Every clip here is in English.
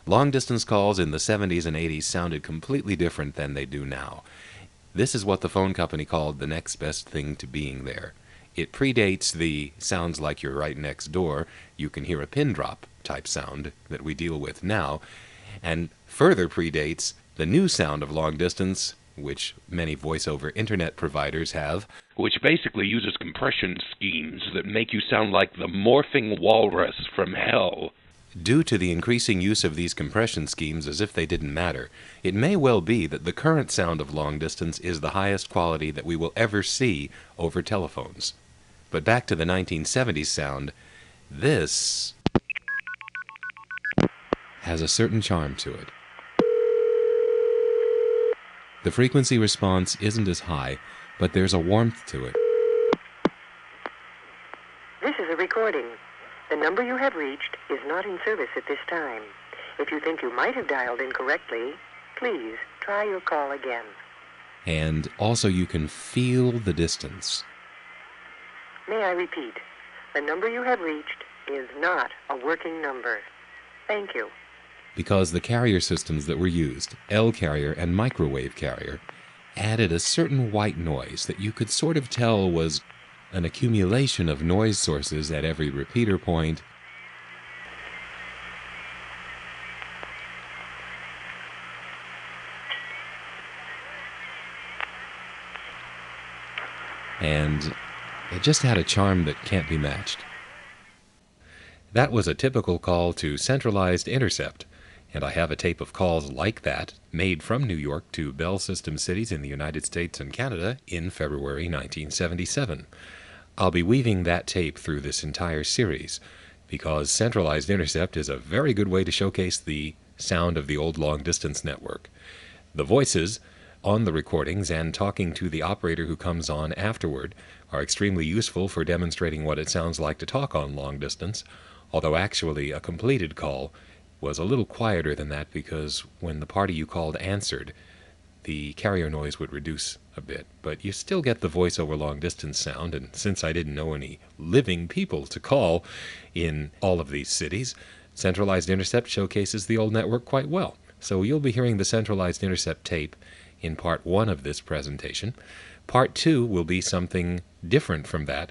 Long-distance calls in the 70s and 80s sounded completely different than they do now. This is what the phone company called the next best thing to being there. It predates the sounds like you're right next door, you can hear a pin drop type sound that we deal with now, and further predates the new sound of long distance, which many voice-over internet providers have, which basically uses compression schemes that make you sound like the morphing walrus from hell. Due to the increasing use of these compression schemes as if they didn't matter, it may well be that the current sound of long distance is the highest quality that we will ever see over telephones. But back to the 1970s sound, this has a certain charm to it. The frequency response isn't as high, but there's a warmth to it. This is a recording. The number you have reached is not in service at this time. If you think you might have dialed incorrectly, please try your call again. And also you can feel the distance. May I repeat? The number you have reached is not a working number. Thank you. Because the carrier systems that were used, L carrier and microwave carrier, added a certain white noise that you could sort of tell was an accumulation of noise sources at every repeater point. And it just had a charm that can't be matched. That was a typical call to Centralized Intercept, and I have a tape of calls like that made from New York to Bell System cities in the United States and Canada in February 1977. I'll be weaving that tape through this entire series because Centralized Intercept is a very good way to showcase the sound of the old long-distance network. The voices on the recordings and talking to the operator who comes on afterward are extremely useful for demonstrating what it sounds like to talk on long distance, although actually a completed call was a little quieter than that because when the party you called answered, the carrier noise would reduce a bit, but you still get the voice over long distance sound, and since I didn't know any living people to call in all of these cities, Centralized Intercept showcases the old network quite well. So you'll be hearing the Centralized Intercept tape in part 1 of this presentation. Part 2 will be something different from that,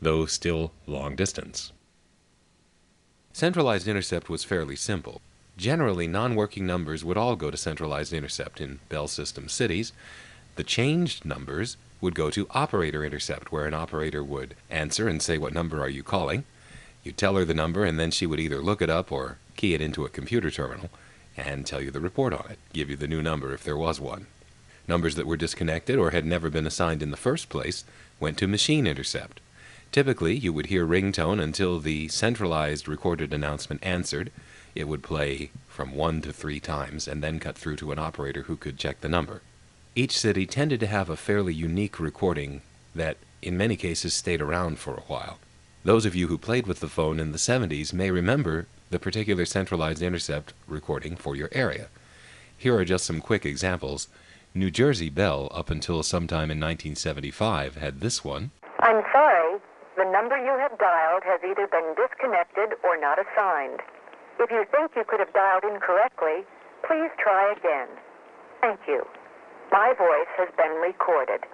though still long distance. Centralized Intercept was fairly simple. Generally, non-working numbers would all go to Centralized Intercept in Bell System cities. The changed numbers would go to Operator Intercept, where an operator would answer and say, "What number are you calling?" You'd tell her the number, and then she would either look it up or key it into a computer terminal and tell you the report on it, give you the new number if there was one. Numbers that were disconnected or had never been assigned in the first place went to Machine Intercept. Typically, you would hear ringtone until the centralized recorded announcement answered. It would play from 1 to 3 times and then cut through to an operator who could check the number. Each city tended to have a fairly unique recording that in many cases stayed around for a while. Those of you who played with the phone in the 70s may remember the particular Centralized Intercept recording for your area. Here are just some quick examples. New Jersey Bell, up until sometime in 1975, had this one. I'm sorry. The number you have dialed has either been disconnected or not assigned. If you think you could have dialed incorrectly, please try again. Thank you. My voice has been recorded.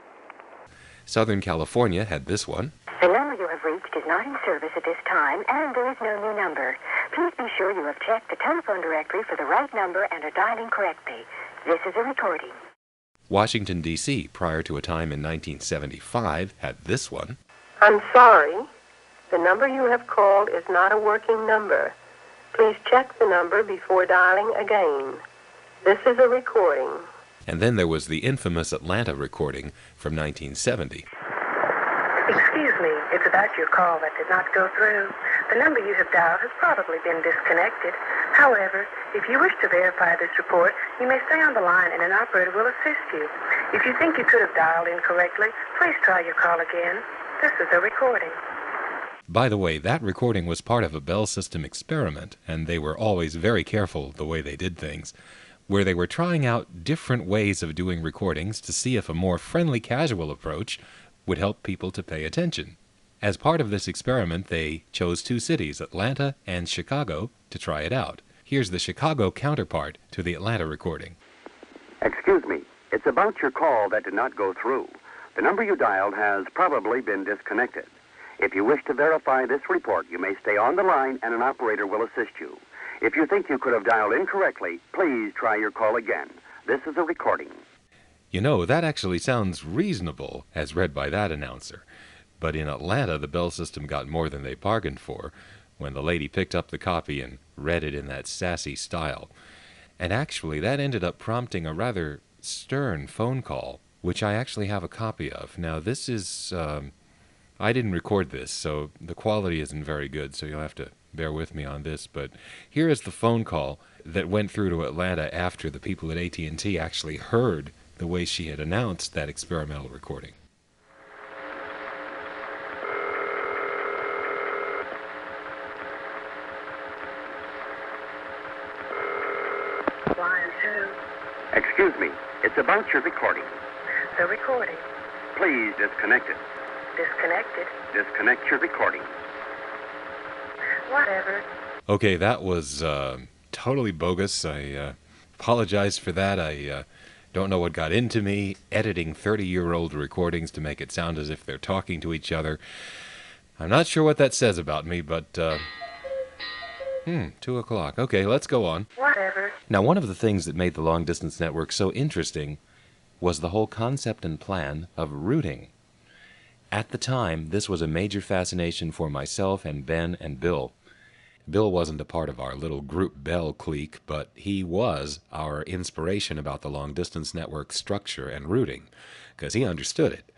Southern California had this one. The number you have reached is not in service at this time, and there is no new number. Please be sure you have checked the telephone directory for the right number and are dialing correctly. This is a recording. Washington, D.C., prior to a time in 1975, had this one. I'm sorry. The number you have called is not a working number. Please check the number before dialing again. This is a recording. And then there was the infamous Atlanta recording from 1970. Excuse me, it's about your call that did not go through. The number you have dialed has probably been disconnected. However, if you wish to verify this report, you may stay on the line and an operator will assist you. If you think you could have dialed incorrectly, please try your call again. This is a recording. By the way, that recording was part of a Bell System experiment, and they were always very careful the way they did things, where they were trying out different ways of doing recordings to see if a more friendly, casual approach would help people to pay attention. As part of this experiment, they chose 2 cities, Atlanta and Chicago, to try it out. Here's the Chicago counterpart to the Atlanta recording. Excuse me. It's about your call that did not go through. The number you dialed has probably been disconnected. If you wish to verify this report, you may stay on the line and an operator will assist you. If you think you could have dialed incorrectly, please try your call again. This is a recording. You know, that actually sounds reasonable as read by that announcer. But in Atlanta, the bell system got more than they bargained for when the lady picked up the copy and read it in that sassy style. And actually, that ended up prompting a rather stern phone call, which I actually have a copy of. Now, this is... I didn't record this, so the quality isn't very good, so you'll have to bear with me on this. But here is the phone call that went through to Atlanta after the people at AT&T actually heard the way she had announced that experimental recording. Line 2. Excuse me. It's about your recording. The recording. Please disconnect it. Disconnected. Disconnect your recording. Whatever. Okay, that was totally bogus. I apologize for that. I don't know what got into me, editing 30-year-old recordings to make it sound as if they're talking to each other. I'm not sure what that says about me, but 2 o'clock. Okay, let's go on. Whatever. Now, one of the things that made the long-distance network so interesting was the whole concept and plan of routing. At the time, this was a major fascination for myself and Ben and Bill. Bill wasn't a part of our little group Bell clique, but he was our inspiration about the long-distance network structure and routing, because he understood it.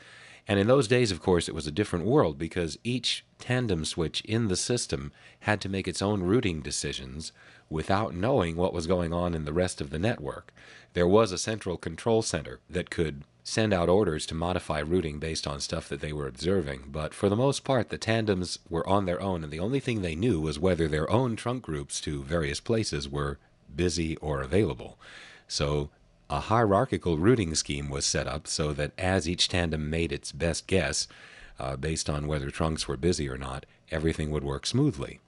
And in those days, of course, it was a different world, because each tandem switch in the system had to make its own routing decisions without knowing what was going on in the rest of the network. There was a central control center that could send out orders to modify routing based on stuff that they were observing, but for the most part, the tandems were on their own, and the only thing they knew was whether their own trunk groups to various places were busy or available. So a hierarchical routing scheme was set up so that as each tandem made its best guess, based on whether trunks were busy or not, everything would work smoothly.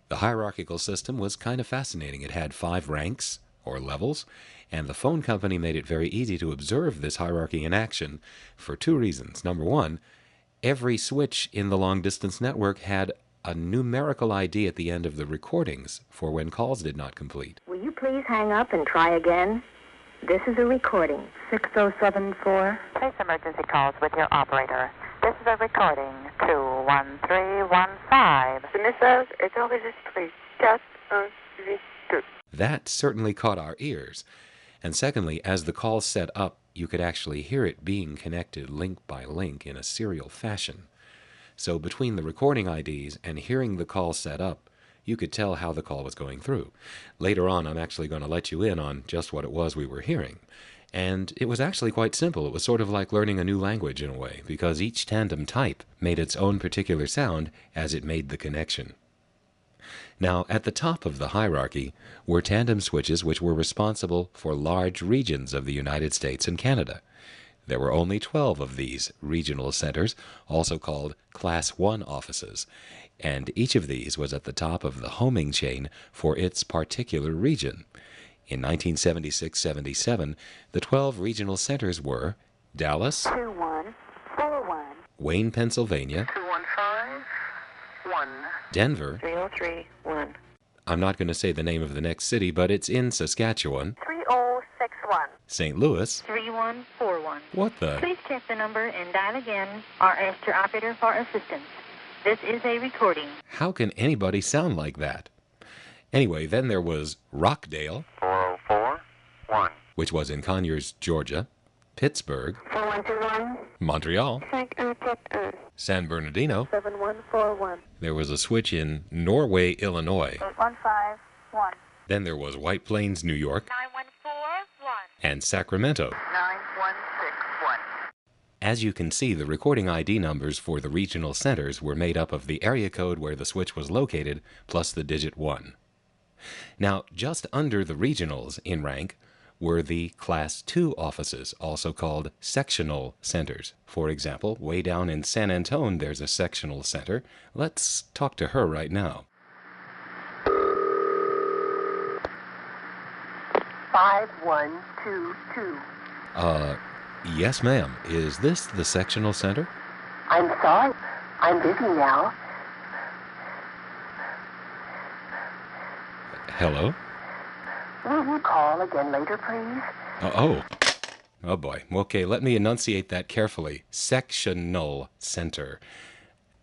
The hierarchical system was kind of fascinating. It had 5 ranks, or levels, and the phone company made it very easy to observe this hierarchy in action for 2 reasons. Number 1, every switch in the long-distance network had a numerical ID at the end of the recordings for when calls did not complete. Will you please hang up and try again? This is a recording. 6074. Place emergency calls with your operator. This is a recording. 21315. Mrs. It's always this place. Just That certainly caught our ears. And secondly, as the call set up, you could actually hear it being connected link by link in a serial fashion. So between the recording IDs and hearing the call set up, you could tell how the call was going through. Later on, I'm actually going to let you in on just what it was we were hearing. And it was actually quite simple. It was sort of like learning a new language in a way, because each tandem type made its own particular sound as it made the connection. Now, at the top of the hierarchy were tandem switches which were responsible for large regions of the United States and Canada. There were only 12 of these regional centers, also called Class 1 offices, and each of these was at the top of the homing chain for its particular region. In 1976-77, the 12 regional centers were Dallas, 2141. Wayne, Pennsylvania, 2151. Denver, 3031. I'm not going to say the name of the next city, but it's in Saskatchewan, 3061. St. Louis. 3141. What the? Please check the number and dial again or ask your operator for assistance. This is a recording. How can anybody sound like that? Anyway, then there was Rockdale, 4041. which was in Conyers, Georgia, Pittsburgh, 4121. Montreal, San Bernardino. 7141. There was a switch in Norway, Illinois. 8151. Then there was White Plains, New York, 9141. and Sacramento. 9161. As you can see, the recording ID numbers for the regional centers were made up of the area code where the switch was located, plus the digit 1. Now, just under the regionals in rank were the Class 2 offices, also called sectional centers. For example, way down in San Antone, there's a sectional center. Let's talk to her right now. 5122. Yes, ma'am. Is this the sectional center? I'm sorry. I'm busy now. Hello? Will you call again later, please? Oh boy. Okay, let me enunciate that carefully. Sectional center.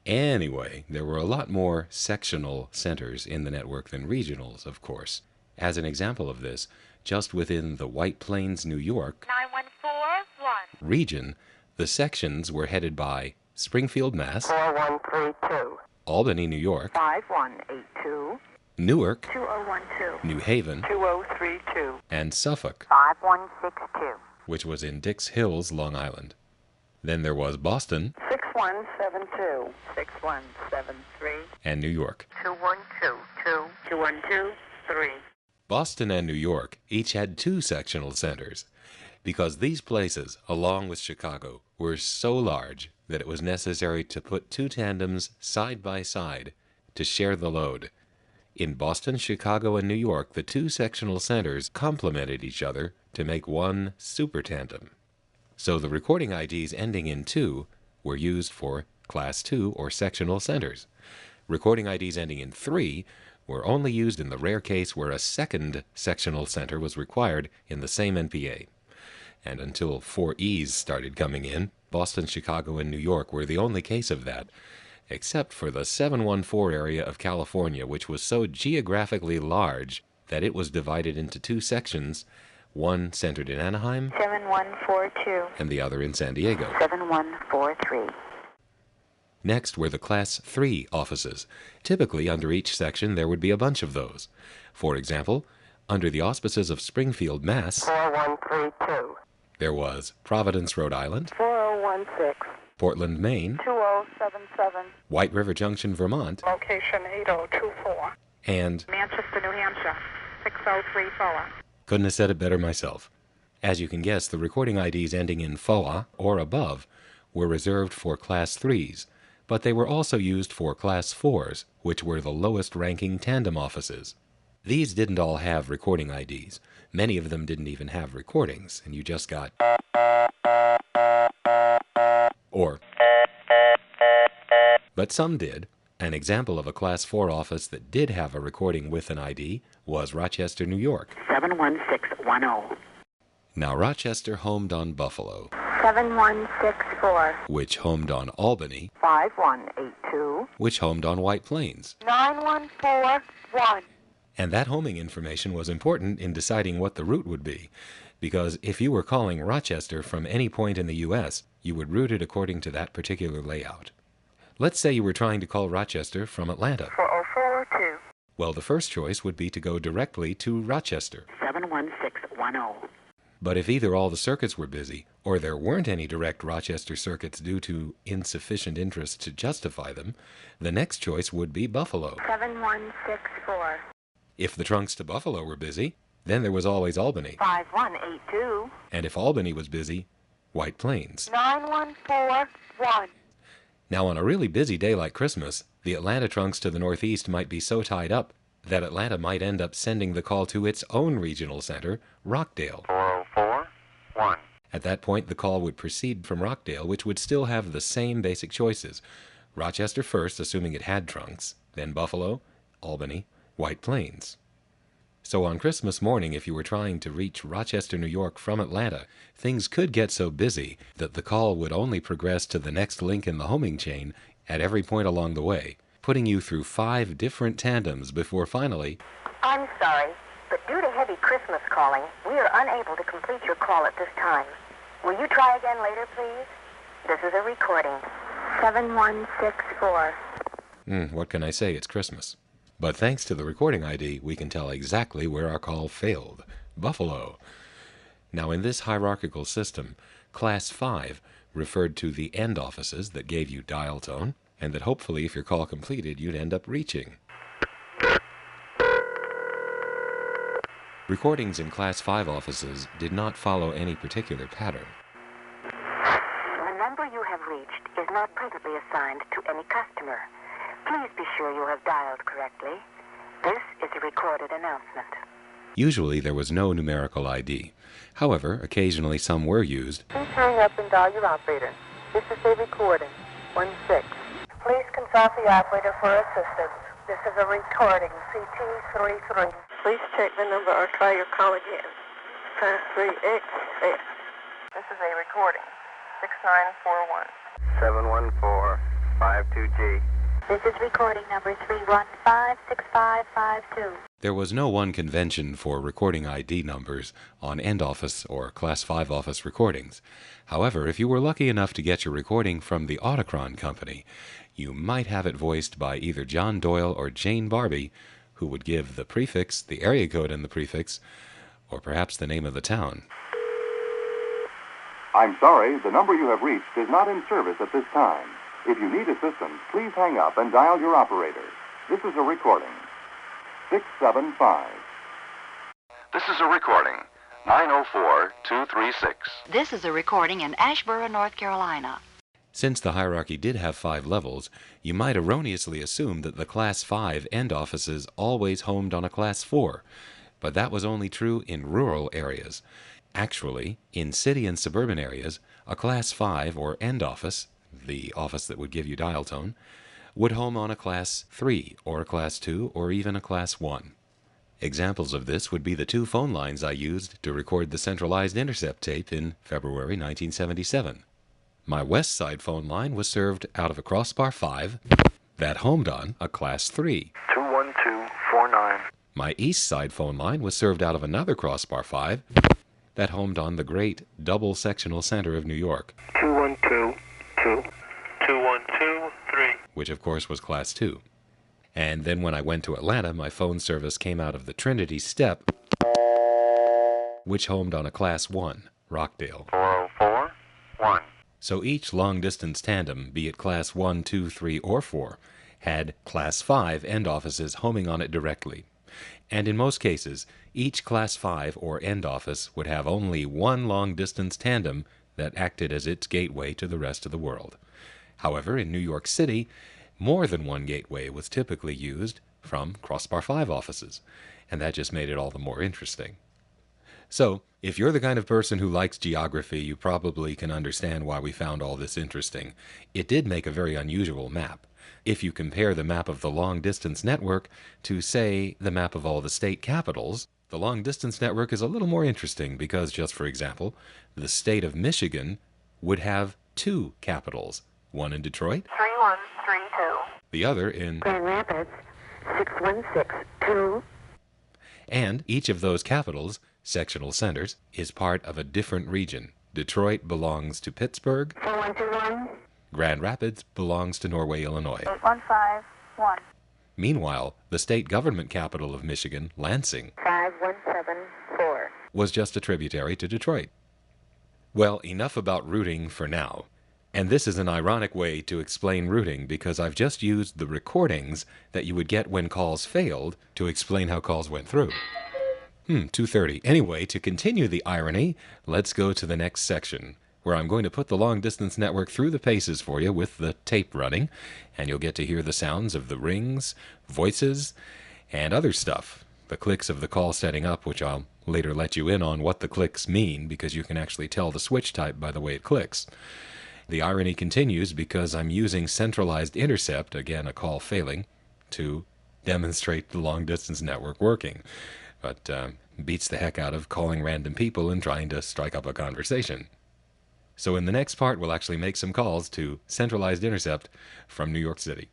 Anyway, there were a lot more sectional centers in the network than regionals, of course. As an example of this, just within the White Plains, New York 9141. region, the sections were headed by Springfield, Mass., 4132. Albany, New York, 5182. Newark, 2012. New Haven, 2032. and Suffolk, 5162. which was in Dix Hills, Long Island. Then there was Boston 6172. 6173. and New York. 2122. 2123. Boston and New York each had two sectional centers, because these places, along with Chicago, were so large that it was necessary to put two tandems side by side to share the load. In Boston, Chicago, and New York, the two sectional centers complemented each other to make one super tandem. So the recording IDs ending in 2 were used for Class 2 or sectional centers. Recording IDs ending in 3 were only used in the rare case where a second sectional center was required in the same NPA. And until 4Es started coming in, Boston, Chicago, and New York were the only case of that, except for the 714 area of California, which was so geographically large that it was divided into two sections, one centered in Anaheim 7142. and the other in San Diego. 7143. Next were the Class 3 offices. Typically, under each section, there would be a bunch of those. For example, under the auspices of Springfield, Mass., 4132. there was Providence, Rhode Island, 4016. Portland, Maine, 2077. White River Junction, Vermont, Location 8024. and Manchester, New Hampshire. 6034. couldn't have said it better myself. As you can guess, the recording IDs ending in FOA or above were reserved for Class 3s, but they were also used for Class 4s, which were the lowest ranking tandem offices. These didn't all have recording IDs. Many of them didn't even have recordings, and you just got or. But some did. An example of a Class 4 office that did have a recording with an ID was Rochester, New York. 71610. Now, Rochester homed on Buffalo, 7164. which homed on Albany, 5182. which homed on White Plains. 9141. And that homing information was important in deciding what the route would be, because if you were calling Rochester from any point in the U.S., you would route it according to that particular layout. Let's say you were trying to call Rochester from Atlanta. 4042. Well, the first choice would be to go directly to Rochester. 71610. But if either all the circuits were busy, or there weren't any direct Rochester circuits due to insufficient interest to justify them, the next choice would be Buffalo. 7164. If the trunks to Buffalo were busy, then there was always Albany. 5182. And if Albany was busy, White Plains. 9141. Now, on a really busy day like Christmas, the Atlanta trunks to the northeast might be so tied up that Atlanta might end up sending the call to its own regional center, Rockdale. 4041. At that point, the call would proceed from Rockdale, which would still have the same basic choices. Rochester first, assuming it had trunks, then Buffalo, Albany, White Plains. So on Christmas morning, if you were trying to reach Rochester, New York from Atlanta, things could get so busy that the call would only progress to the next link in the homing chain at every point along the way, putting you through 5 different tandems before finally, I'm sorry, but due to heavy Christmas calling, we are unable to complete your call at this time. Will you try again later, please? This is a recording. 7164. what can I say, it's Christmas. But thanks to the recording ID, we can tell exactly where our call failed. Buffalo. Now, in this hierarchical system, Class 5 referred to the end offices that gave you dial tone, and that hopefully, if your call completed, you'd end up reaching. Recordings in Class 5 offices did not follow any particular pattern. The number you have reached is not presently assigned to any customer. Please be sure you have dialed correctly. This is a recorded announcement. Usually there was no numerical ID. However, occasionally some were used. Please hang up and dial your operator. This is a recording. 16. Please consult the operator for assistance. This is a recording. CT33. Please check the number or try your call again. Press 3X. This is a recording. 6941. 71452G. This is recording number 3156552. There was no one convention for recording ID numbers on end office or Class 5 office recordings. However, if you were lucky enough to get your recording from the Autochron Company, you might have it voiced by either John Doyle or Jane Barbie, who would give the prefix, the area code in the prefix, or perhaps the name of the town. I'm sorry, the number you have reached is not in service at this time. If you need assistance, please hang up and dial your operator. This is a recording. 675. This is a recording. 904-236. This is a recording in Asheboro, North Carolina. Since the hierarchy did have 5 levels, you might erroneously assume that the Class 5 end offices always homed on a Class 4, but that was only true in rural areas. Actually, in city and suburban areas, a Class 5 or end office, the office that would give you dial tone, would home on a Class 3 or a Class 2 or even a Class 1. Examples of this would be the 2 phone lines I used to record the Centralized intercept tape in February 1977. My west side phone line was served out of a crossbar 5 that homed on a Class 3. 21249. My east side phone line was served out of another crossbar 5 that homed on the great double sectional center of New York, 2122. 2123. which of course was Class 2. And then when I went to Atlanta, my phone service came out of the Trinity Step, which homed on a Class 1, Rockdale. 4041. So each long-distance tandem, be it Class 1, 2, 3, or 4, had Class 5 end offices homing on it directly. And in most cases, each Class 5 or end office would have only one long-distance tandem that acted as its gateway to the rest of the world. However, in New York City, more than one gateway was typically used from crossbar 5 offices, and that just made it all the more interesting. So, if you're the kind of person who likes geography, you probably can understand why we found all this interesting. It did make a very unusual map. If you compare the map of the long-distance network to, say, the map of all the state capitals, the long-distance network is a little more interesting because, just for example, the state of Michigan would have 2 capitals, one in Detroit, 3132. the other in Grand Rapids. 6162. and each of those capitals, sectional centers, is part of a different region. Detroit belongs to Pittsburgh, 4121. Grand Rapids belongs to Norway, Illinois. 8151. Meanwhile, the state government capital of Michigan, Lansing, 5174. was just a tributary to Detroit. Well, enough about routing for now. And this is an ironic way to explain routing because I've just used the recordings that you would get when calls failed to explain how calls went through. 2:30. Anyway, to continue the irony, let's go to the next section, where I'm going to put the long-distance network through the paces for you with the tape running, and you'll get to hear the sounds of the rings, voices, and other stuff. The clicks of the call setting up, which I'll later let you in on what the clicks mean, because you can actually tell the switch type by the way it clicks. The irony continues because I'm using centralized intercept, again a call failing, to demonstrate the long-distance network working. But beats the heck out of calling random people and trying to strike up a conversation. So in the next part, we'll actually make some calls to centralized intercept from New York City.